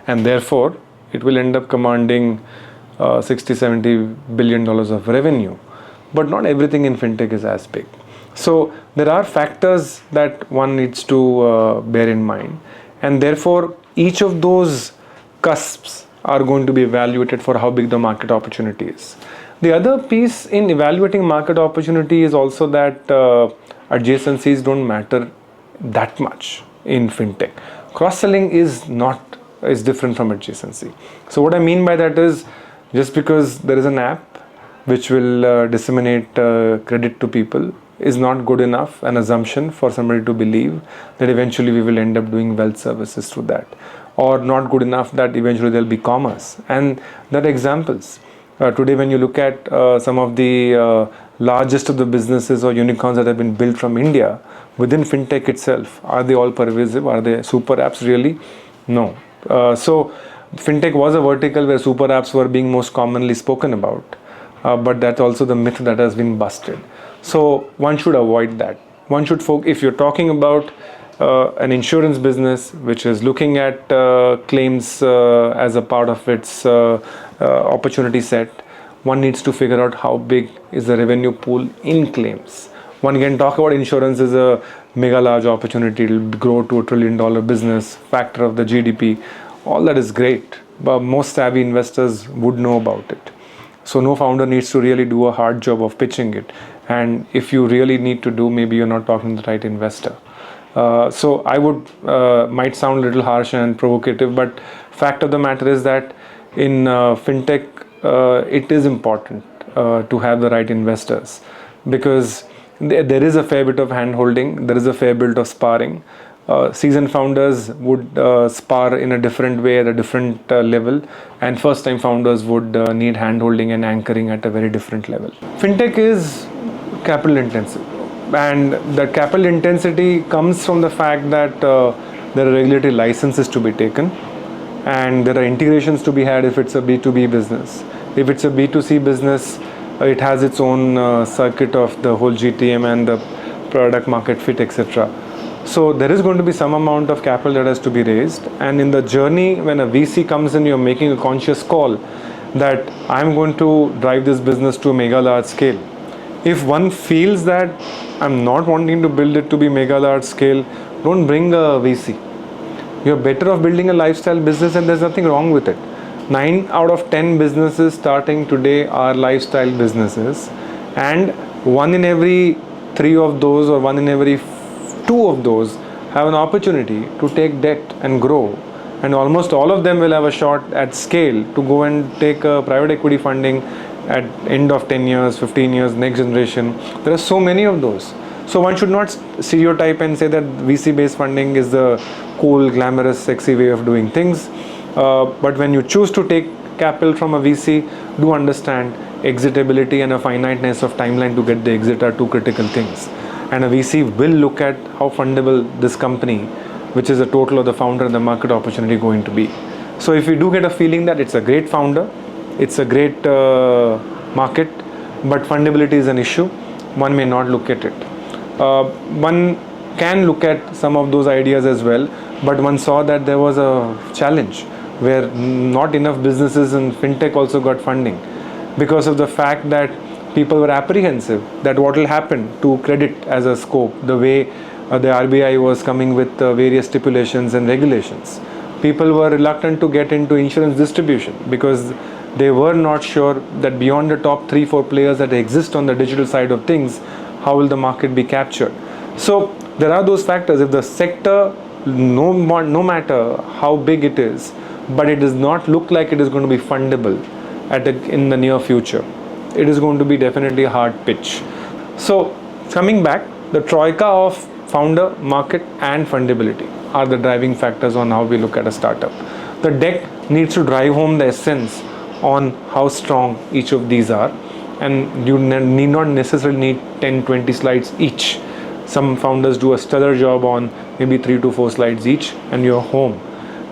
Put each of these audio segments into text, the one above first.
and therefore it will end up commanding 60-70 billion dollars of revenue. But not everything in fintech is as big. So there are factors that one needs to bear in mind, and therefore each of those cusps are going to be evaluated for how big the market opportunity is. The other piece in evaluating market opportunity is also that adjacencies don't matter that much in fintech. Cross-selling is different from adjacency. So what I mean by that is, just because there is an app which will disseminate credit to people is not good enough an assumption for somebody to believe that eventually we will end up doing wealth services through that, or not good enough that eventually there'll be commerce. And there are examples. Today when you look at some of the largest of the businesses or unicorns that have been built from India within fintech itself, are they all pervasive? Are they super apps really? No. So fintech was a vertical where super apps were being most commonly spoken about, but that's also the myth that has been busted. So one should avoid that. One should if you're talking about an insurance business which is looking at claims as a part of its opportunity set, one needs to figure out how big is the revenue pool in claims. One can talk about insurance as a mega large opportunity, it will grow to $1 trillion business, factor of the GDP. All that is great, but most savvy investors would know about it. So no founder needs to really do a hard job of pitching it. And if you really need to do, maybe you're not talking to the right investor. So I would, might sound a little harsh and provocative, but fact of the matter is that in fintech, it is important to have the right investors, because there is a fair bit of hand-holding, there is a fair bit of sparring. Seasoned founders would spar in a different way at a different level, and first-time founders would need hand-holding and anchoring at a very different level. Fintech is capital intensive, and the capital intensity comes from the fact that there are regulatory licenses to be taken, and there are integrations to be had if it's a B2B business. If it's a B2C business, it has its own circuit of the whole GTM and the product market fit, etc. So there is going to be some amount of capital that has to be raised, and in the journey when a VC comes in, you're making a conscious call that I'm going to drive this business to a mega large scale. If one feels that I'm not wanting to build it to be mega large scale, don't bring a VC. You're better off building a lifestyle business, and there's nothing wrong with it. 9 out of 10 businesses starting today are lifestyle businesses, and 1 in every 3 of those, or 1 in every 2 of those, have an opportunity to take debt and grow, and almost all of them will have a shot at scale to go and take a private equity funding at end of 10 years, 15 years, next generation. There are so many of those. So one should not stereotype and say that VC-based funding is the cool, glamorous, sexy way of doing things. But when you choose to take capital from a VC, do understand exitability and a finiteness of timeline to get the exit are two critical things. And a VC will look at how fundable this company, which is a total of the founder and the market opportunity, going to be. So if you do get a feeling that it's a great founder, it's a great market, but fundability is an issue, one may not look at it. One can look at some of those ideas as well, but one saw that there was a challenge where not enough businesses in fintech also got funding, because of the fact that people were apprehensive that what will happen to credit as a scope, the way the RBI was coming with various stipulations and regulations. People were reluctant to get into insurance distribution because they were not sure that beyond the top 3-4 players that exist on the digital side of things, how will the market be captured. So there are those factors. If the sector, no matter how big it is, but it does not look like it is going to be fundable in the near future, it is going to be definitely a hard pitch. So coming back, the troika of founder, market and fundability are the driving factors on how we look at a startup. The deck needs to drive home the essence on how strong each of these are, and you need not necessarily need 10-20 slides each. Some founders do a stellar job on maybe 3 to 4 slides each, and you're home.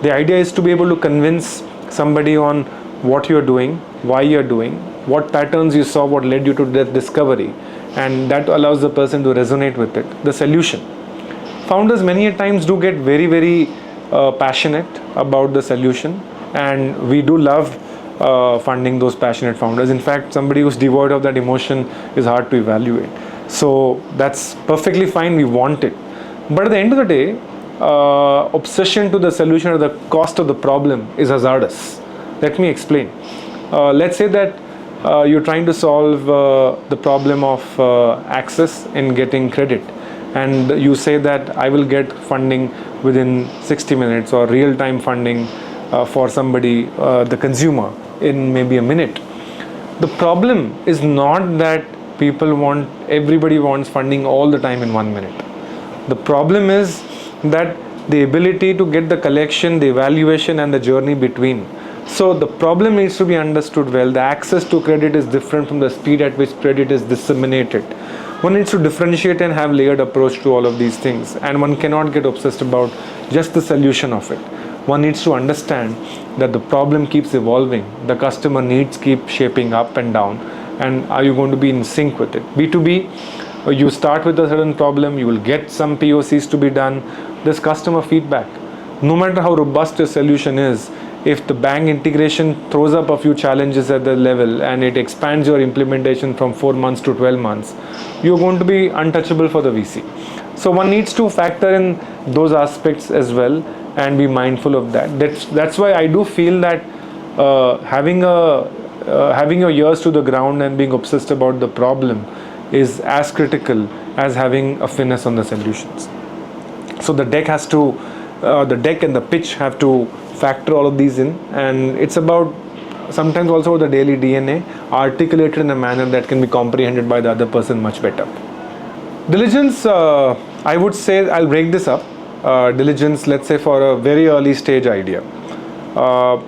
The idea is to be able to convince somebody on what you're doing, why you're doing, what patterns you saw, what led you to that discovery, and that allows the person to resonate with it. The solution. Founders many a times do get very passionate about the solution, and we do love funding those passionate founders. In fact, somebody who's devoid of that emotion is hard to evaluate. So that's perfectly fine, we want it. But at the end of the day, obsession to the solution at the cost of the problem is hazardous. Let me explain. Let's say that you're trying to solve the problem of access in getting credit, and you say that I will get funding within 60 minutes or real-time funding for somebody, the consumer, in maybe a minute. The problem is not that everybody wants funding all the time in 1 minute. The problem is that the ability to get the collection, the evaluation, and the journey between. So the problem needs to be understood well. The access to credit is different from the speed at which credit is disseminated. One needs to differentiate and have layered approach to all of these things, and one cannot get obsessed about just the solution of it. One needs to understand that the problem keeps evolving, the customer needs keep shaping up and down, and are you going to be in sync with it? B2B, you start with a certain problem, you will get some POCs to be done. There's customer feedback. No matter how robust your solution is, if the bank integration throws up a few challenges at the level and it expands your implementation from 4 months to 12 months, you're going to be untouchable for the VC. So one needs to factor in those aspects as well and be mindful of that. That's why I do feel that having your ears to the ground and being obsessed about the problem is as critical as having a finesse on the solutions. So the deck and the pitch have to factor all of these in, and it's about sometimes also the daily DNA articulated in a manner that can be comprehended by the other person much better. Diligence, I would say, I'll break this up. Diligence, let's say, for a very early stage idea,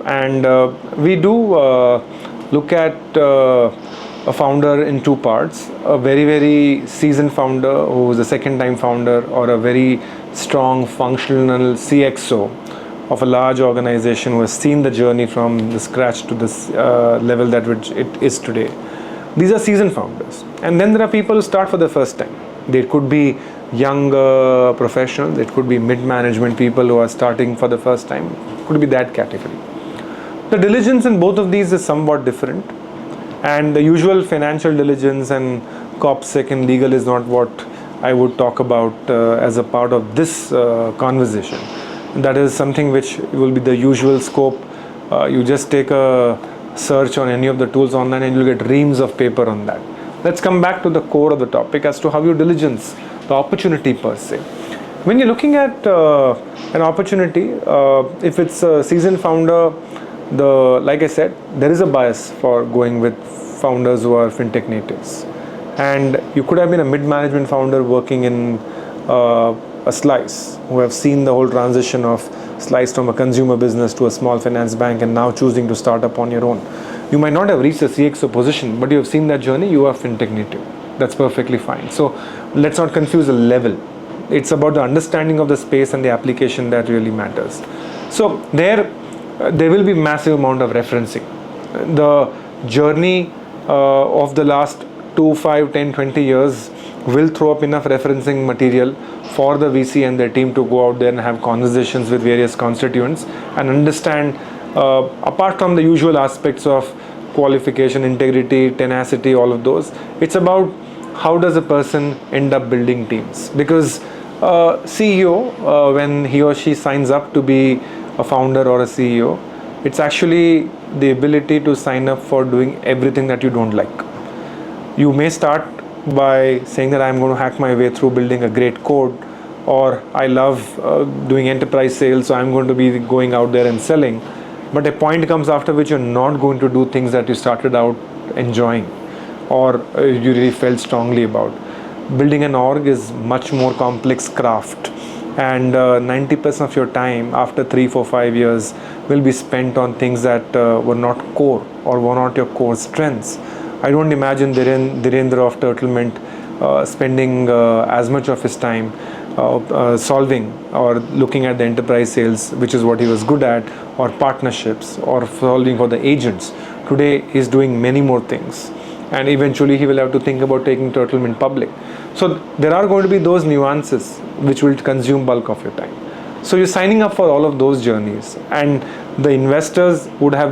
and we do look at a founder in two parts: a very, very seasoned founder who is a second time founder, or a very strong functional CXO of a large organization who has seen the journey from the scratch to this level that which it is today. These are seasoned founders. And then there are people who start for the first time. They could be young professionals, it could be mid-management people who are starting for the first time, it could be that category. The diligence in both of these is somewhat different, and the usual financial diligence and CorpSec and legal is not what I would talk about as a part of this conversation. That is something which will be the usual scope. You just take a search on any of the tools online and you'll get reams of paper on that. Let's come back to the core of the topic as to how you diligence the opportunity per se. When you're looking at an opportunity, if it's a seasoned founder, like I said, there is a bias for going with founders who are fintech natives. And you could have been a mid-management founder working in a Slice, who have seen the whole transition of Slice from a consumer business to a small finance bank and now choosing to start up on your own. You might not have reached a CXO position, but you have seen that journey, you are fintech native. That's perfectly fine. So let's not confuse the level. It's about the understanding of the space and the application that really matters. So there will be massive amount of referencing. The journey of the last 2, 5, 10, 20 years will throw up enough referencing material for the VC and their team to go out there and have conversations with various constituents and understand, apart from the usual aspects of qualification, integrity, tenacity, all of those, it's about how does a person end up building teams. Because CEO, when he or she signs up to be a founder or a CEO, it's actually the ability to sign up for doing everything that you don't like. You may start by saying that I'm going to hack my way through building a great code, or I love doing enterprise sales, so I'm going to be going out there and selling. But a point comes after which you're not going to do things that you started out enjoying or you really felt strongly about. Building an org is much more complex craft, and 90% of your time after 3, 4, 5 years will be spent on things that were not core or were not your core strengths. I don't imagine Dhirendra of Turtlemint spending as much of his time solving or looking at the enterprise sales, which is what he was good at, or partnerships, or solving for the agents. Today he's doing many more things, and eventually he will have to think about taking Turtlemint public. So there are going to be those nuances which will consume bulk of your time. So you're signing up for all of those journeys, and the investors would have